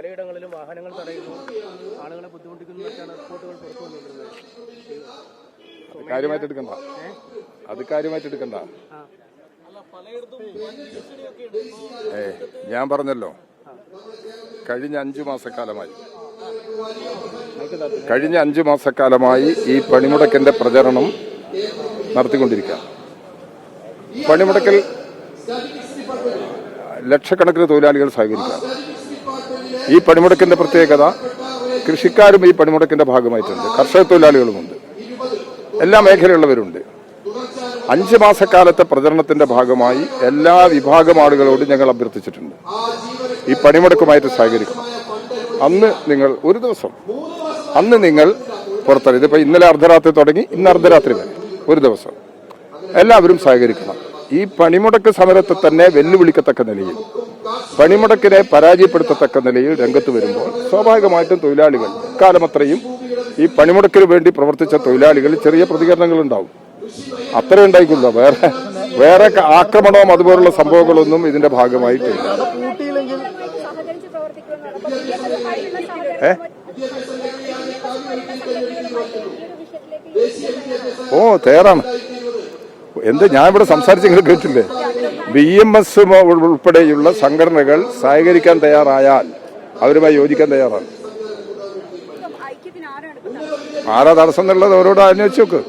പലയിടങ്ങളിലും വാഹനങ്ങൾ തടയുന്നു, ആളുകളെ ബുദ്ധിമുട്ടിക്കുന്നതൊക്കെയാണ് റിപ്പോർട്ടുകൾ പുറത്തു വന്നിരുന്നത്. കാര്യമായിട്ട് എടുക്കണ്ട. ഞാൻ പറഞ്ഞല്ലോ, കഴിഞ്ഞ 5 മാസക്കാലമായി ഈ പണിമുടക്കിന്റെ പ്രചരണം നടത്തിക്കൊണ്ടിരിക്കുക. പണിമുടക്കിൽ ലക്ഷക്കണക്കിന് തൊഴിലാളികൾ സഹകരിക്കുക. ഈ പണിമുടക്കിന്റെ പ്രത്യേകത, കൃഷിക്കാരും ഈ പണിമുടക്കിന്റെ ഭാഗമായിട്ടുണ്ട്, കർഷക തൊഴിലാളികളുമുണ്ട്, എല്ലാ മേഖലയുള്ളവരുണ്ട്. 5 മാസക്കാലത്തെ പ്രചരണത്തിന്റെ ഭാഗമായി എല്ലാ വിഭാഗം ആളുകളോടും ഞങ്ങൾ അഭ്യർത്ഥിച്ചിട്ടുണ്ട്, ഈ പണിമുടക്കുമായിട്ട് സഹകരിക്കണം. അന്ന് നിങ്ങൾ ഒരു ദിവസം നിങ്ങൾ പുറത്തിറങ്ങി, ഇതിപ്പോ ഇന്നലെ അർദ്ധരാത്രി തുടങ്ങി ഇന്ന് അർദ്ധരാത്രി വരെ ഒരു ദിവസം എല്ലാവരും സഹകരിക്കണം. ഈ പണിമുടക്ക് സമരത്തെ തന്നെ വെല്ലുവിളിക്കത്തക്ക നിലയിൽ, പണിമുടക്കിനെ പരാജയപ്പെടുത്തത്തക്ക നിലയിൽ രംഗത്ത് വരുമ്പോൾ സ്വാഭാവികമായിട്ടും തൊഴിലാളികൾ കാലമത്രയും ഈ പണിമുടക്കിന് വേണ്ടി പ്രവർത്തിച്ച തൊഴിലാളികൾ ചെറിയ പ്രതികരണങ്ങൾ ഉണ്ടാവും. അത്ര ഉണ്ടായിക്കുള്ളൂ. വേറെ ആക്രമണവും അതുപോലുള്ള സംഭവങ്ങളൊന്നും ഇതിന്റെ ഭാഗമായിട്ടില്ല. തയ്യാറാണ്. ഞാൻ ഇവിടെ സംസാരിച്ചെങ്കിലും കേട്ടില്ലേ? BMS ഉൾപ്പെടെയുള്ള സംഘടനകൾ സഹകരിക്കാൻ തയ്യാറായാൽ അവരുമായി യോജിക്കാൻ തയ്യാറാണ്. ആരാ തടസ്സം എന്നുള്ളത് അവരോട് അന്വേഷിച്ച് നോക്ക്.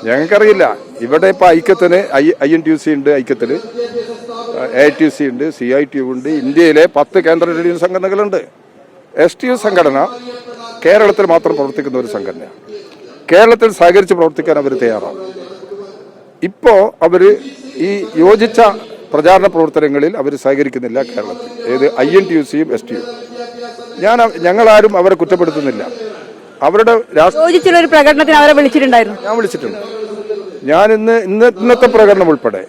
ഞങ്ങൾക്കറിയില്ല. ഇവിടെ ഇപ്പൊ ഐക്യത്തിന് INTUC ഉണ്ട്, ഐക്യത്തിന് AITUC ഉണ്ട്, CITU ഉണ്ട്. ഇന്ത്യയിലെ 10 കേന്ദ്ര ട്രേഡ് യൂണിയൻ സംഘടനകളുണ്ട്. STU സംഘടന കേരളത്തിൽ മാത്രം പ്രവർത്തിക്കുന്ന ഒരു സംഘടനയാണ്. കേരളത്തിൽ സഹകരിച്ച് പ്രവർത്തിക്കാൻ അവർ തയ്യാറാണ്. ഇപ്പോ അവര് ഈ യോജിച്ച പ്രചാരണ പ്രവർത്തനങ്ങളിൽ അവർ സഹകരിക്കുന്നില്ല കേരളത്തിൽ. ഏത് INTUCയും STU. ഞങ്ങളാരും അവരെ കുറ്റപ്പെടുത്തുന്നില്ല. അവരുടെ യോജിച്ചുള്ള പ്രകടനത്തിന് അവരെ വിളിച്ചിട്ടുണ്ടായിരുന്നു. ഞാൻ വിളിച്ചിട്ടുണ്ട്. ഞാൻ ഇന്നത്തെ പ്രകടനം ഉൾപ്പെടെ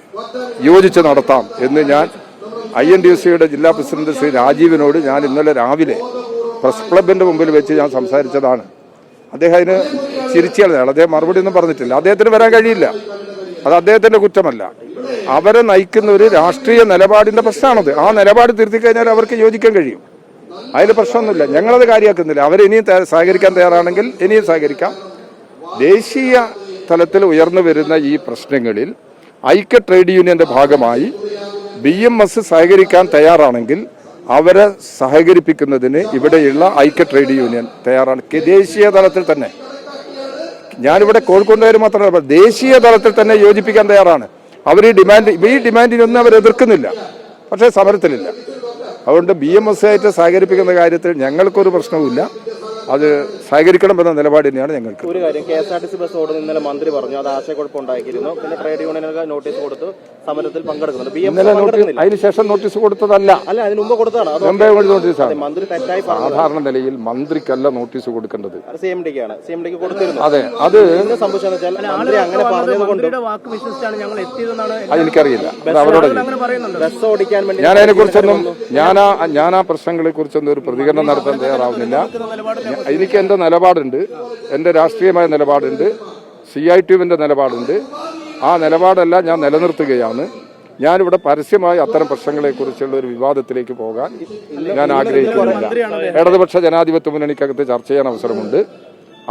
യോജിച്ച് നടത്താം എന്ന് ഞാൻ INTUCയുടെ ജില്ലാ പ്രസിഡന്റ് ശ്രീ രാജീവിനോട് ഞാൻ ഇന്നലെ രാവിലെ പ്രസ് ക്ലബിന്റെ മുമ്പിൽ വെച്ച് ഞാൻ സംസാരിച്ചതാണ്. അദ്ദേഹം അതിന് ചിരിച്ചയാളാണ്. അദ്ദേഹം മറുപടി ഒന്നും പറഞ്ഞിട്ടില്ല. അദ്ദേഹത്തിന് വരാൻ കഴിയില്ല. അത് അദ്ദേഹത്തിന്റെ കുറ്റമല്ല. അവരെ നയിക്കുന്ന ഒരു രാഷ്ട്രീയ നിലപാടിന്റെ പ്രശ്നമാണത്. ആ നിലപാട് തിരുത്തി കഴിഞ്ഞാൽ അവർക്ക് യോജിക്കാൻ കഴിയും. അതിന് പ്രശ്നമൊന്നുമില്ല. ഞങ്ങളത് കാര്യമാക്കുന്നില്ല. അവരിനിയും സഹകരിക്കാൻ തയ്യാറാണെങ്കിൽ ഇനിയും സഹകരിക്കാം. ദേശീയ തലത്തിൽ ഉയർന്നു വരുന്ന ഈ പ്രശ്നങ്ങളിൽ ഐക്യ ട്രേഡ് യൂണിയന്റെ ഭാഗമായി BMS സഹകരിക്കാൻ തയ്യാറാണെങ്കിൽ അവരെ സഹകരിപ്പിക്കുന്നതിന് ഇവിടെയുള്ള ഐക്യ ട്രേഡ് യൂണിയൻ തയ്യാറാണ്. ദേശീയ തലത്തിൽ തന്നെ, ഞാനിവിടെ കോഴിക്കോട്ടുകാർ മാത്രമല്ല, ദേശീയ തലത്തിൽ തന്നെ യോജിപ്പിക്കാൻ തയ്യാറാണ്. അവർ ഈ ഡിമാൻഡിനൊന്നും അവർ എതിർക്കുന്നില്ല, പക്ഷേ സമരത്തിലില്ല. അതുകൊണ്ട് BMS ആയിട്ട് സഹകരിപ്പിക്കുന്ന കാര്യത്തിൽ ഞങ്ങൾക്കൊരു പ്രശ്നവുമില്ല. അത് സഹകരിക്കണമെന്ന നിലപാട് തന്നെയാണ് ഞങ്ങൾക്ക്. ഒരു കാര്യം, KSRTC ബസ് ഓടുന്ന ഇന്നലെ മന്ത്രി പറഞ്ഞു അത് ആശയക്കുഴപ്പമുണ്ടാക്കിയിരുന്നു. പിന്നെ ട്രേഡ് യൂണിയനുകൾ നോട്ടീസ് കൊടുത്ത് സമരത്തിൽ പങ്കെടുക്കുന്നുണ്ട്. അതിനുശേഷം നോട്ടീസ് കൊടുത്തതല്ല, അതിന് മുമ്പ് കൊടുത്തതാണ്. നോട്ടീസാണ്. മന്ത്രി തെറ്റായി സാധാരണ നിലയിൽ മന്ത്രിക്കല്ല നോട്ടീസ് കൊടുക്കേണ്ടത്, CMDക്ക് കൊടുത്തിരുന്നു. അതെ, അത് സംഭവിച്ചാൽ മന്ത്രി അങ്ങനെ പറഞ്ഞതുകൊണ്ട് അതെനിക്കറിയില്ല. അവരോട് ബസ് ഓടിക്കാൻ വേണ്ടി ഞാൻ അതിനെക്കുറിച്ചൊന്നും ഞാൻ ആ പ്രശ്നങ്ങളെ കുറിച്ചൊന്നും ഒരു പ്രതികരണം നടത്താൻ തയ്യാറാവുന്നില്ല. എനിക്ക് എന്റെ നിലപാടുണ്ട്, എന്റെ രാഷ്ട്രീയമായ നിലപാടുണ്ട്, CITUവിന്റെ നിലപാടുണ്ട്. ആ നിലപാടെല്ലാം ഞാൻ നിലനിർത്തുകയാണ്. ഞാനിവിടെ പരസ്യമായി അത്തരം പ്രശ്നങ്ങളെ കുറിച്ചുള്ള ഒരു വിവാദത്തിലേക്ക് പോകാൻ ഞാൻ ആഗ്രഹിക്കുന്നില്ല. ഇടതുപക്ഷ ജനാധിപത്യ മുന്നണിക്കകത്ത് ചർച്ച ചെയ്യാൻ അവസരമുണ്ട്.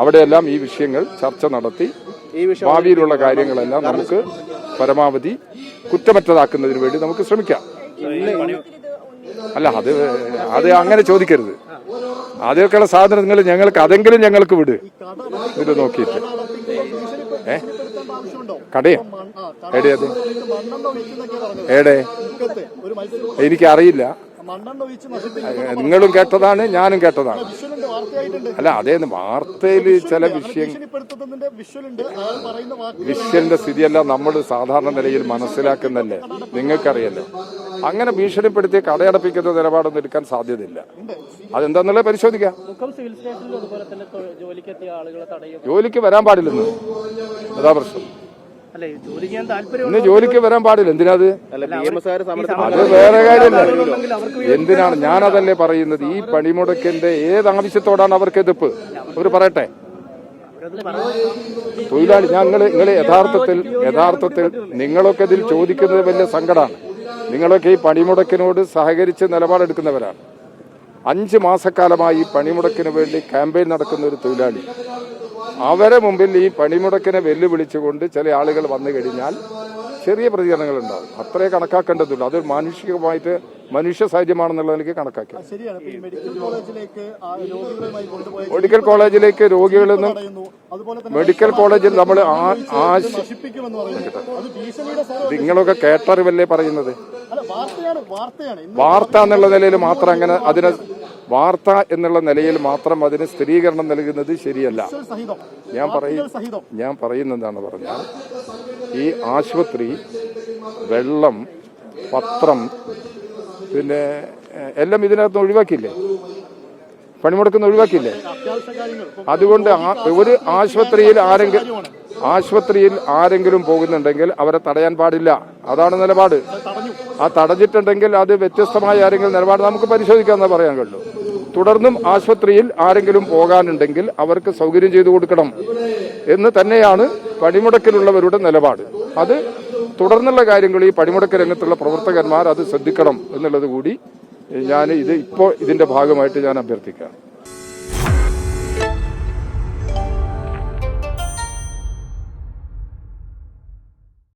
അവിടെയെല്ലാം ഈ വിഷയങ്ങൾ ചർച്ച നടത്തി ഭാവിയിലുള്ള കാര്യങ്ങളെല്ലാം നമുക്ക് പരമാവധി കുറ്റമറ്റതാക്കുന്നതിന് വേണ്ടി നമുക്ക് ശ്രമിക്കാം. അല്ല, അത് അങ്ങനെ ചോദിക്കരുത്. അതൊക്കെയുള്ള സാധനങ്ങൾ അതെങ്കിലും ഞങ്ങൾക്ക് വിട്. ഇത് നോക്കിയിട്ട് കടയോ എടേ ഏടേ എനിക്കറിയില്ല. നിങ്ങളും കേട്ടതാണ്, ഞാനും കേട്ടതാണ്. അല്ല, അതേന്ന് വാർത്തയിൽ ചില വിഷ്വലിന്റെ സ്ഥിതിയെല്ലാം നമ്മൾ സാധാരണ നിലയിൽ മനസ്സിലാക്കുന്നല്ലേ, നിങ്ങൾക്കറിയല്ലോ. അങ്ങനെ ഭീഷണിപ്പെടുത്തി കടയടപ്പിക്കുന്ന നിലപാടൊന്നും എടുക്കാൻ സാധ്യതയില്ല. അതെന്താന്നുള്ളത് പരിശോധിക്കാം. ജോലിക്ക് വരാൻ പാടില്ലെന്ന് അതാ പ്രശ്നം. ഇന്ന് ജോലിക്ക് വരാൻ പാടില്ല. എന്തിനാത്? അത് വേറെ കാര്യമല്ല. എന്തിനാണ്? ഞാനതല്ലേ പറയുന്നത്. ഈ പണിമുടക്കിന്റെ ഏത് ആവശ്യത്തോടാണ് അവർക്ക് എതിർപ്പ്? അവർ പറയട്ടെ. തൊഴിലാളി നിങ്ങൾ യഥാർത്ഥത്തിൽ നിങ്ങളൊക്കെ ഇതിൽ ചോദിക്കുന്നത് വലിയ സങ്കടമാണ്. നിങ്ങളൊക്കെ ഈ പണിമുടക്കിനോട് സഹകരിച്ച് നിലപാടെടുക്കുന്നവരാണ്. 5 മാസക്കാലമായി ഈ പണിമുടക്കിന് വേണ്ടി ക്യാമ്പയിൻ നടക്കുന്ന ഒരു തൊഴിലാളി, അവരെ മുമ്പിൽ ഈ പണിമുടക്കിനെ വെല്ലുവിളിച്ചുകൊണ്ട് ചില ആളുകൾ വന്നു കഴിഞ്ഞാൽ ചെറിയ പ്രതികരണങ്ങൾ ഉണ്ടാവും. അത്രേ കണക്കാക്കേണ്ടതുള്ളൂ. അത് മാനുഷികമായിട്ട് മനുഷ്യ സാഹചര്യമാണെന്നുള്ള നിലയ്ക്ക് കണക്കാക്കി. മെഡിക്കൽ കോളേജിലേക്ക് രോഗികളെന്നും മെഡിക്കൽ കോളേജിൽ നമ്മൾ നിങ്ങളൊക്കെ കേട്ടറിവല്ലേ പറയുന്നത്? വാർത്ത എന്നുള്ള നിലയിൽ മാത്രം അങ്ങനെ അതിന് വാർത്ത എന്നുള്ള നിലയിൽ മാത്രം അതിന് സ്ഥിരീകരണം നൽകുന്നത് ശരിയല്ല. ഞാൻ പറയുന്നതാണ് പറഞ്ഞാൽ, ഈ ആശുപത്രി, വെള്ളം, പത്രം, പിന്നെ എല്ലാം ഇതിനകത്ത് ഒഴിവാക്കിയില്ലേ? പണിമുടക്കുന്ന ഒഴിവാക്കിയില്ലേ? അതുകൊണ്ട് ഒരു ആശുപത്രിയിൽ ആരെങ്കിലും പോകുന്നുണ്ടെങ്കിൽ അവരെ തടയാൻ പാടില്ല. അതാണ് നിലപാട്. ആ തടഞ്ഞിട്ടുണ്ടെങ്കിൽ അത് വ്യത്യസ്തമായ ആരെങ്കിലും നിലപാട് നമുക്ക് പരിശോധിക്കാമെന്ന് പറയാൻ കഴിയുള്ളൂ. തുടർന്നും ആശുപത്രിയിൽ ആരെങ്കിലും പോകാനുണ്ടെങ്കിൽ അവർക്ക് സൗകര്യം ചെയ്തു കൊടുക്കണം എന്ന് തന്നെയാണ് പണിമുടക്കിലുള്ളവരുടെ നിലപാട്. അത് തുടർന്നുള്ള കാര്യങ്ങൾ ഈ പണിമുടക്ക് രംഗത്തുള്ള പ്രവർത്തകന്മാർ അത് ശ്രദ്ധിക്കണം എന്നുള്ളത് കൂടി ഇതിന്റെ ഭാഗമായിട്ട് ഞാൻ അഭ്യർത്ഥിക്കാം.